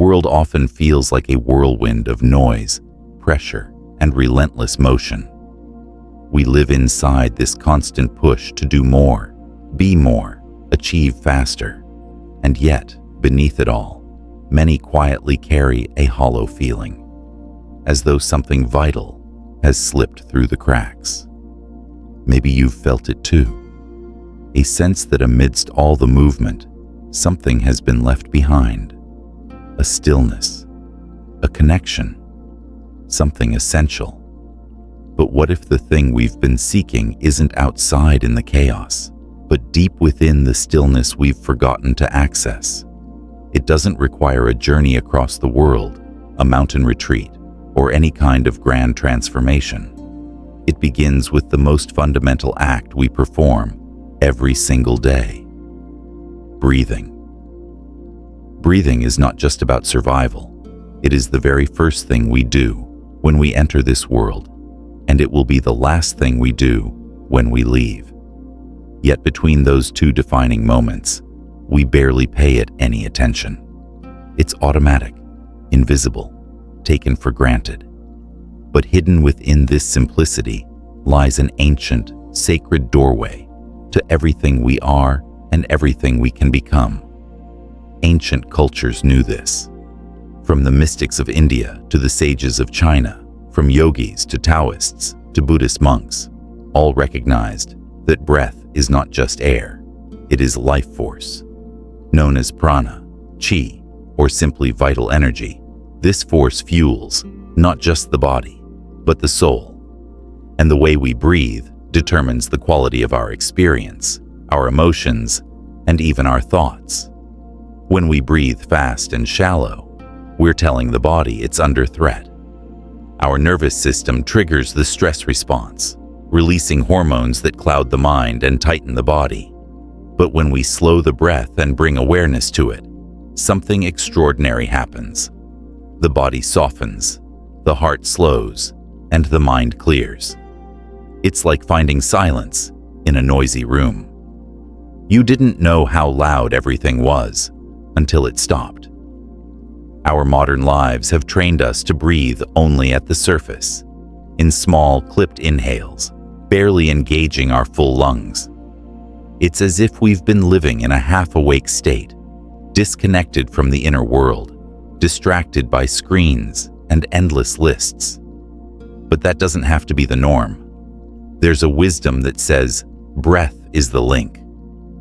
world often feels like a whirlwind of noise, pressure, and relentless motion. We live inside this constant push to do more, be more, achieve faster. And yet, beneath it all, many quietly carry a hollow feeling, as though something vital has slipped through the cracks. Maybe you've felt it too. A sense that amidst all the movement, something has been left behind. A stillness, a connection, something essential. But what if the thing we've been seeking isn't outside in the chaos, but deep within the stillness we've forgotten to access? It doesn't require a journey across the world, a mountain retreat, or any kind of grand transformation. It begins with the most fundamental act we perform every single day: breathing. Breathing is not just about survival. It is the very first thing we do when we enter this world, and it will be the last thing we do when we leave. Yet between those two defining moments, we barely pay it any attention. It's automatic, invisible, taken for granted. But hidden within this simplicity lies an ancient, sacred doorway to everything we are and everything we can become. Ancient cultures knew this. From the mystics of India to the sages of China, from yogis to Taoists to Buddhist monks, all recognized that breath is not just air, it is life force. Known as prana, chi, or simply vital energy, this force fuels not just the body, but the soul. And the way we breathe determines the quality of our experience, our emotions, and even our thoughts. When we breathe fast and shallow, we're telling the body it's under threat. Our nervous system triggers the stress response, releasing hormones that cloud the mind and tighten the body. But when we slow the breath and bring awareness to it, something extraordinary happens. The body softens, the heart slows, and the mind clears. It's like finding silence in a noisy room. You didn't know how loud everything was until it stopped. Our modern lives have trained us to breathe only at the surface, in small, clipped inhales, barely engaging our full lungs. It's as if we've been living in a half-awake state, disconnected from the inner world, distracted by screens and endless lists. But that doesn't have to be the norm. There's a wisdom that says breath is the link,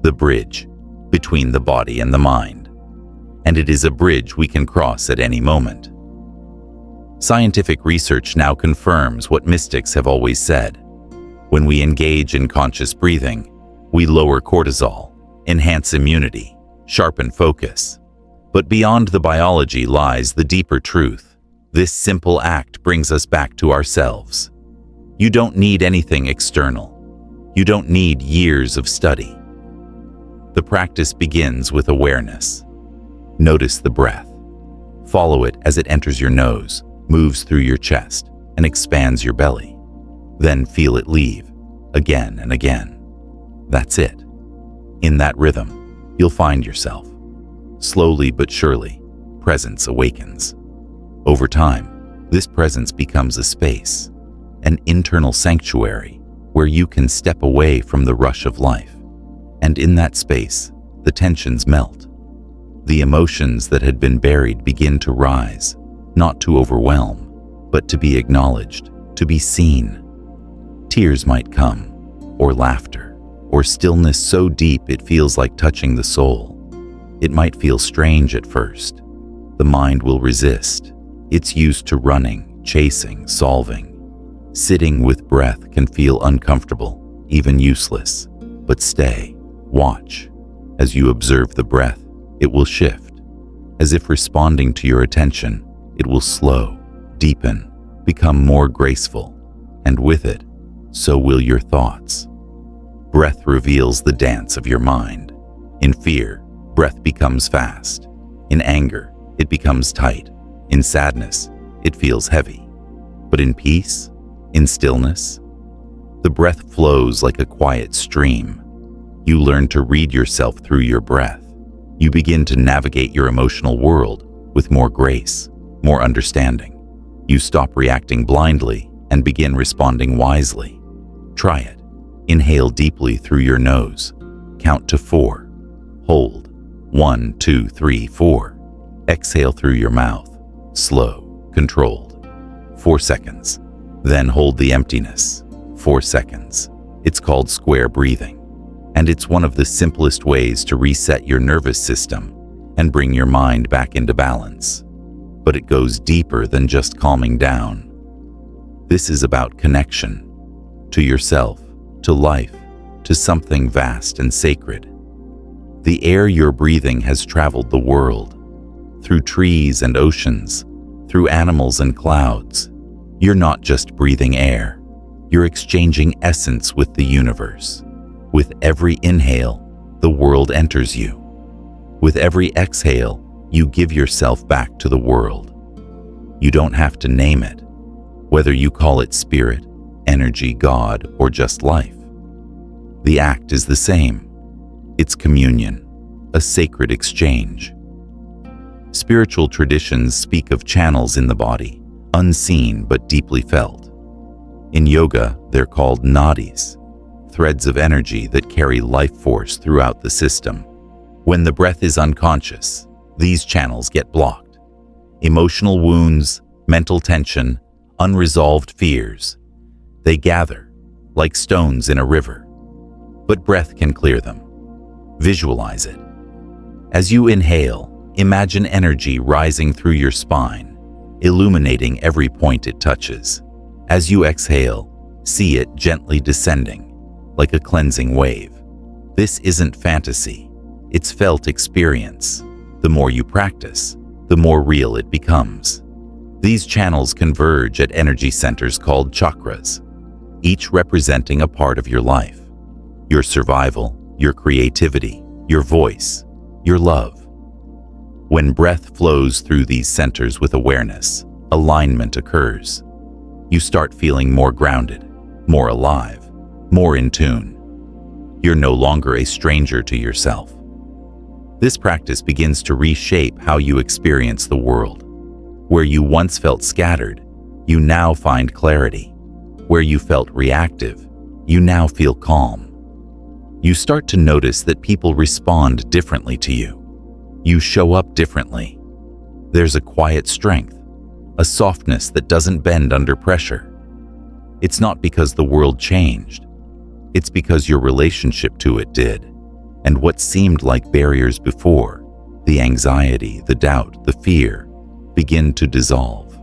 the bridge between the body and the mind. And it is a bridge we can cross at any moment. Scientific research now confirms what mystics have always said. When we engage in conscious breathing, we lower cortisol, enhance immunity, sharpen focus. But beyond the biology lies the deeper truth. This simple act brings us back to ourselves. You don't need anything external. You don't need years of study. The practice begins with awareness. Notice the breath. Follow it as it enters your nose, moves through your chest, and expands your belly. Then feel it leave, again and again. That's it. In that rhythm, you'll find yourself. Slowly but surely, presence awakens. Over time, this presence becomes a space, an internal sanctuary where you can step away from the rush of life. And in that space, the tensions melt. The emotions that had been buried begin to rise, not to overwhelm, but to be acknowledged, to be seen. Tears might come, or laughter, or stillness so deep it feels like touching the soul. It might feel strange at first. The mind will resist. It's used to running, chasing, solving. Sitting with breath can feel uncomfortable, even useless. But stay, watch. As you observe the breath, it will shift. As if responding to your attention, it will slow, deepen, become more graceful. And with it, so will your thoughts. Breath reveals the dance of your mind. In fear, breath becomes fast. In anger, it becomes tight. In sadness, it feels heavy. But in peace, in stillness, the breath flows like a quiet stream. You learn to read yourself through your breath. You begin to navigate your emotional world with more grace, more understanding. You stop reacting blindly and begin responding wisely. Try it. Inhale deeply through your nose. Count to 4. Hold. 1, 2, 3, 4. Exhale through your mouth. Slow, controlled. 4 seconds. Then hold the emptiness. 4 seconds. It's called square breathing, and it's one of the simplest ways to reset your nervous system and bring your mind back into balance. But it goes deeper than just calming down. This is about connection to yourself, to life, to something vast and sacred. The air you're breathing has traveled the world, through trees and oceans, through animals and clouds. You're not just breathing air, you're exchanging essence with the universe. With every inhale, the world enters you. With every exhale, you give yourself back to the world. You don't have to name it, whether you call it spirit, energy, God, or just life. The act is the same. It's communion, a sacred exchange. Spiritual traditions speak of channels in the body, unseen but deeply felt. In yoga, they're called nadis, threads of energy that carry life force throughout the system. When the breath is unconscious, these channels get blocked. Emotional wounds, mental tension, unresolved fears, they gather like stones in a river. But breath can clear them. Visualize it. As you inhale, imagine energy rising through your spine, illuminating every point it touches. As you exhale, see it gently descending, like a cleansing wave. This isn't fantasy, it's felt experience. The more you practice, the more real it becomes. These channels converge at energy centers called chakras, each representing a part of your life. Your survival, your creativity, your voice, your love. When breath flows through these centers with awareness, alignment occurs. You start feeling more grounded, more alive, more in tune. You're no longer a stranger to yourself. This practice begins to reshape how you experience the world. Where you once felt scattered, you now find clarity. Where you felt reactive, you now feel calm. You start to notice that people respond differently to you. You show up differently. There's a quiet strength, a softness that doesn't bend under pressure. It's not because the world changed. It's because your relationship to it did. And what seemed like barriers before, the anxiety, the doubt, the fear, begin to dissolve.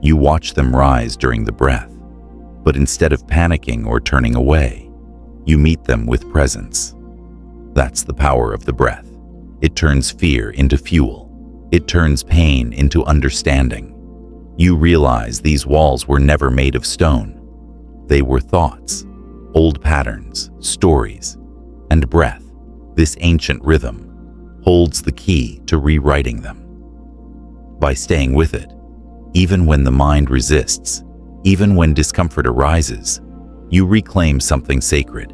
You watch them rise during the breath, but instead of panicking or turning away, you meet them with presence. That's the power of the breath. It turns fear into fuel. It turns pain into understanding. You realize these walls were never made of stone. They were thoughts, old patterns, stories, and breath, this ancient rhythm, holds the key to rewriting them. By staying with it, even when the mind resists, even when discomfort arises, you reclaim something sacred.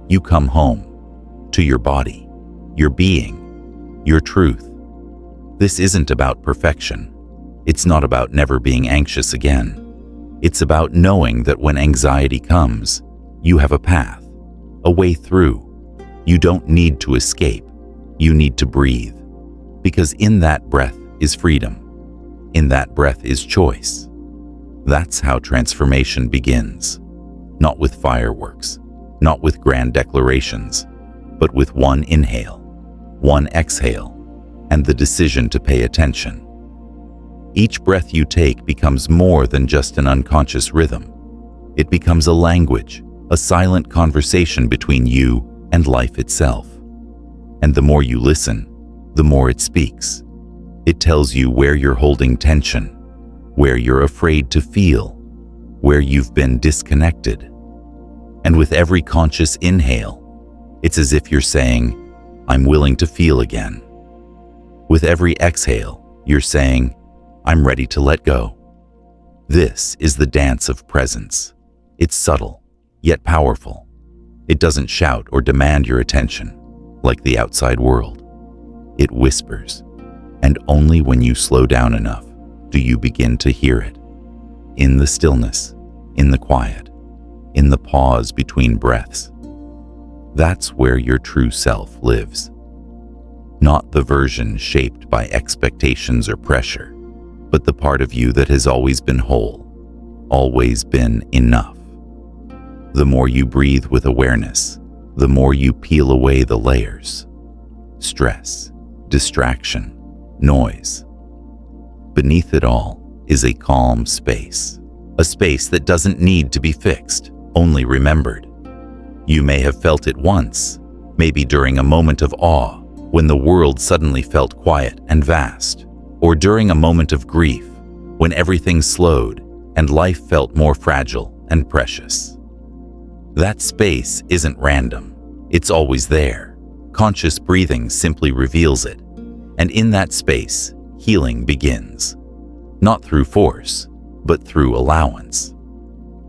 You come home to your body, your being, your truth. This isn't about perfection. It's not about never being anxious again. It's about knowing that when anxiety comes, you have a path, a way through. You don't need to escape. You need to breathe. Because in that breath is freedom. In that breath is choice. That's how transformation begins. Not with fireworks, not with grand declarations, but with one inhale, one exhale, and the decision to pay attention. Each breath you take becomes more than just an unconscious rhythm. It becomes a language, a silent conversation between you and life itself. And the more you listen, the more it speaks. It tells you where you're holding tension, where you're afraid to feel, where you've been disconnected. And with every conscious inhale, it's as if you're saying, I'm willing to feel again. With every exhale, you're saying, I'm ready to let go. This is the dance of presence. It's subtle, yet powerful. It doesn't shout or demand your attention, like the outside world. It whispers. And only when you slow down enough do you begin to hear it. In the stillness, in the quiet, in the pause between breaths. That's where your true self lives. Not the version shaped by expectations or pressure, but the part of you that has always been whole, always been enough. The more you breathe with awareness, the more you peel away the layers. Stress, distraction, noise. Beneath it all is a calm space. A space that doesn't need to be fixed, only remembered. You may have felt it once, maybe during a moment of awe, when the world suddenly felt quiet and vast, or during a moment of grief, when everything slowed and life felt more fragile and precious. That space isn't random. It's always there. Conscious breathing simply reveals it. And in that space, healing begins. Not through force, but through allowance.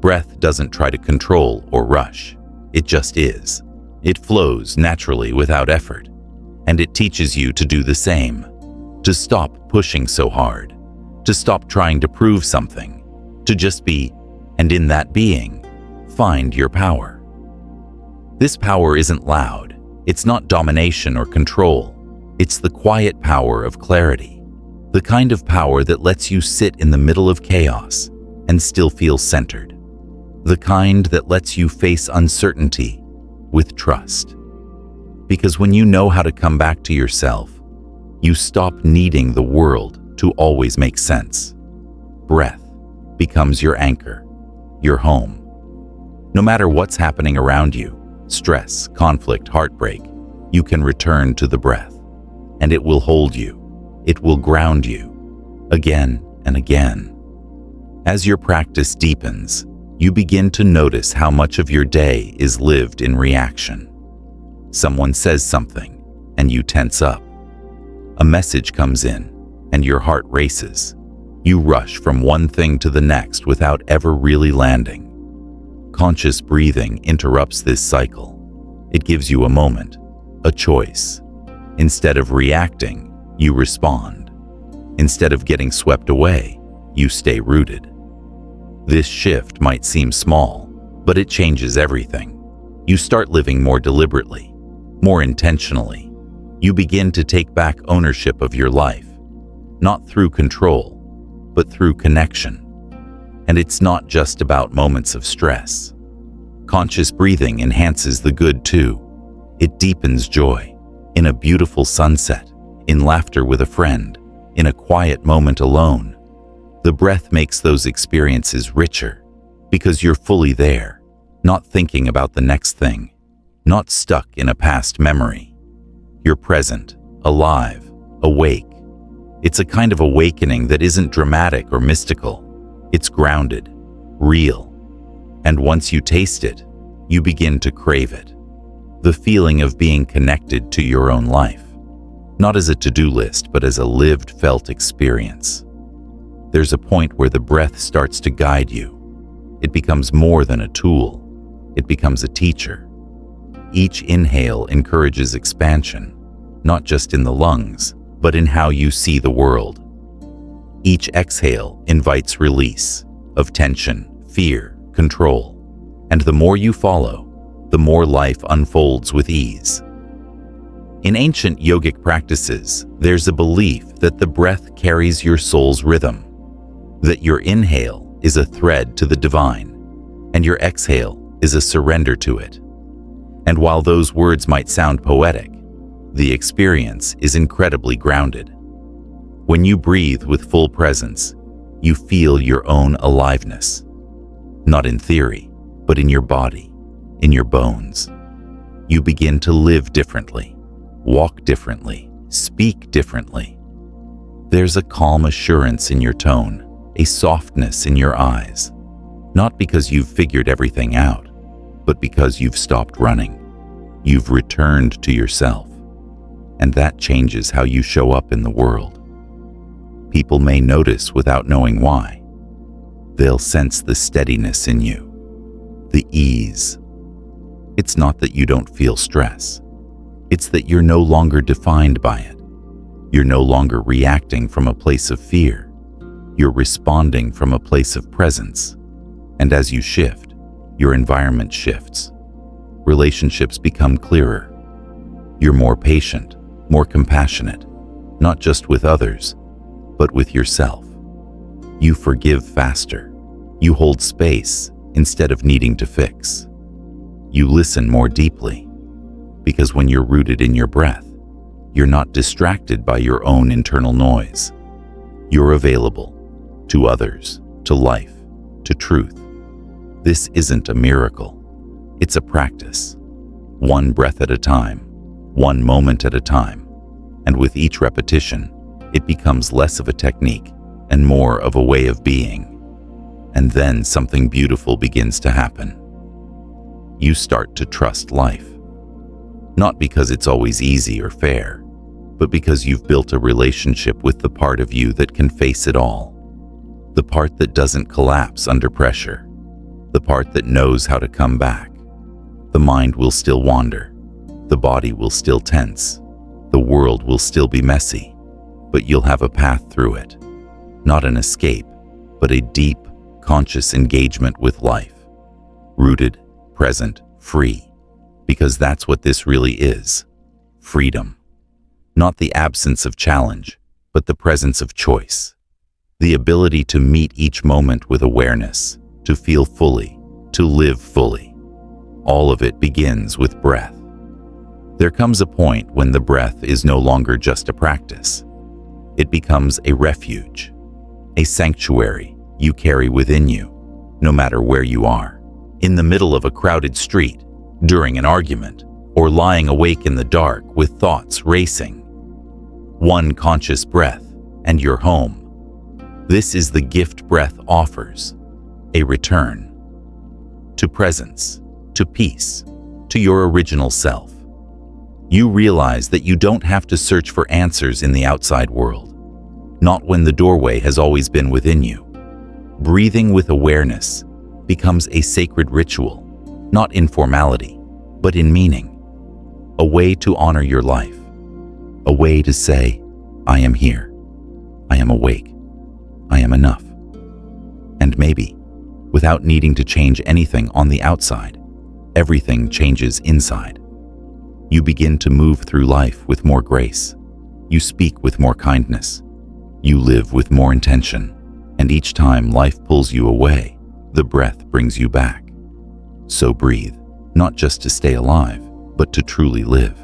Breath doesn't try to control or rush. It just is. It flows naturally without effort. And it teaches you to do the same. To stop pushing so hard. To stop trying to prove something. To just be, and in that being, find your power. This power isn't loud. It's not domination or control. It's the quiet power of clarity. The kind of power that lets you sit in the middle of chaos and still feel centered. The kind that lets you face uncertainty with trust. Because when you know how to come back to yourself, you stop needing the world to always make sense. Breath becomes your anchor, your home. No matter what's happening around you, stress, conflict, heartbreak, you can return to the breath, and it will hold you. It will ground you, again and again. As your practice deepens, you begin to notice how much of your day is lived in reaction. Someone says something, and you tense up. A message comes in, and your heart races. You rush from one thing to the next without ever really landing. Conscious breathing interrupts this cycle. It gives you a moment, a choice. Instead of reacting, you respond. Instead of getting swept away, you stay rooted. This shift might seem small, but it changes everything. You start living more deliberately, more intentionally. You begin to take back ownership of your life, not through control, but through connection. And it's not just about moments of stress. Conscious breathing enhances the good too. It deepens joy, in a beautiful sunset, in laughter with a friend, in a quiet moment alone. The breath makes those experiences richer, because you're fully there, not thinking about the next thing, not stuck in a past memory. You're present, alive, awake. It's a kind of awakening that isn't dramatic or mystical. It's grounded, real. And once you taste it, you begin to crave it. The feeling of being connected to your own life. Not as a to-do list, but as a lived, felt experience. There's a point where the breath starts to guide you. It becomes more than a tool. It becomes a teacher. Each inhale encourages expansion, not just in the lungs, but in how you see the world. Each exhale invites release of tension, fear, control. And the more you follow, the more life unfolds with ease. In ancient yogic practices, there's a belief that the breath carries your soul's rhythm, that your inhale is a thread to the divine, and your exhale is a surrender to it. And while those words might sound poetic, the experience is incredibly grounded. When you breathe with full presence, you feel your own aliveness. Not in theory, but in your body, in your bones. You begin to live differently, walk differently, speak differently. There's a calm assurance in your tone, a softness in your eyes. Not because you've figured everything out, but because you've stopped running. You've returned to yourself. And that changes how you show up in the world. People may notice without knowing why. They'll sense the steadiness in you, the ease. It's not that you don't feel stress. It's that you're no longer defined by it. You're no longer reacting from a place of fear. You're responding from a place of presence. And as you shift, your environment shifts. Relationships become clearer. You're more patient, more compassionate, not just with others, but with yourself. You forgive faster. You hold space instead of needing to fix. You listen more deeply, because when you're rooted in your breath, you're not distracted by your own internal noise. You're available to others, to life, to truth. This isn't a miracle. It's a practice. One breath at a time, one moment at a time. And with each repetition, it becomes less of a technique and more of a way of being. And then something beautiful begins to happen. You start to trust life. Not because it's always easy or fair, but because you've built a relationship with the part of you that can face it all. The part that doesn't collapse under pressure. The part that knows how to come back. The mind will still wander. The body will still tense. The world will still be messy. But you'll have a path through it. Not an escape, but a deep, conscious engagement with life. Rooted, present, free. Because that's what this really is. Freedom. Not the absence of challenge, but the presence of choice. The ability to meet each moment with awareness, to feel fully, to live fully. All of it begins with breath. There comes a point when the breath is no longer just a practice. It becomes a refuge, a sanctuary you carry within you, no matter where you are. In the middle of a crowded street, during an argument, or lying awake in the dark with thoughts racing. One conscious breath, and you're home. This is the gift breath offers, a return to presence, to peace, to your original self. You realize that you don't have to search for answers in the outside world, not when the doorway has always been within you. Breathing with awareness becomes a sacred ritual, not in formality, but in meaning. A way to honor your life. A way to say, I am here. I am awake. I am enough. And maybe, without needing to change anything on the outside, everything changes inside. You begin to move through life with more grace. You speak with more kindness. You live with more intention. And each time life pulls you away, the breath brings you back. So breathe, not just to stay alive, but to truly live.